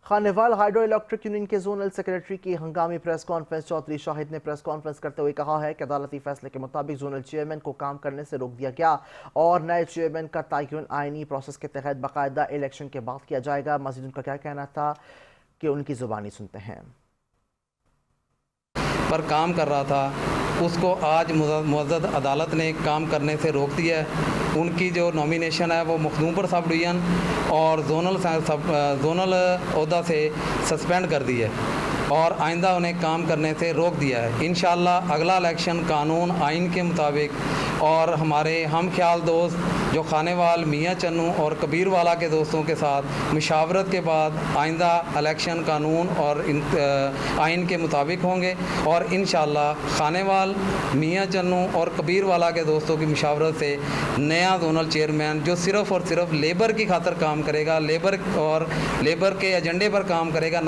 Khanewal hydro electric union के zonal secretary की हंगामी प्रेस कॉन्फ्रेंस। चौधरी शाहिद ने प्रेस कॉन्फ्रेंस करते हुए कहा है कि अदालती फैसले के मुताबिक जोनल चेयरमैन को काम करने से रोक दिया गया और नए चेयरमैन का तयन आईनी प्रोसेस के तहत बाकायदा इलेक्शन के बाद किया जाएगा। मजीद उनका क्या कहना था कि उनकी जुबानी सुनते हैं। पर काम कर रहा था, उसको आज मुअज़्ज़ज़ अदालत ने काम करने से रोक दिया है। उनकी जो नॉमिनेशन है वो मखदूमपुर सब डिवीज़न और जोनल ओहदा से सस्पेंड कर दी है और आइंदा उन्हें काम करने से रोक दिया है। इंशाअल्लाह अगला इलेक्शन कानून आइन के मुताबिक और हमारे हम ख्याल दोस्त जो खानेवाल मियाँ चन्नू और कबीर वाला के दोस्तों के साथ मुशावरत के बाद आइंदा इलेक्शन कानून और आइन के मुताबिक होंगे और इंशाअल्लाह खानेवाल मियाँ चन्नू और कबीर वाला के दोस्तों की मुशावरत से नया जोनल चेयरमैन जो सिर्फ़ और सिर्फ लेबर की खातर काम करेगा, लेबर के एजेंडे पर काम करेगा।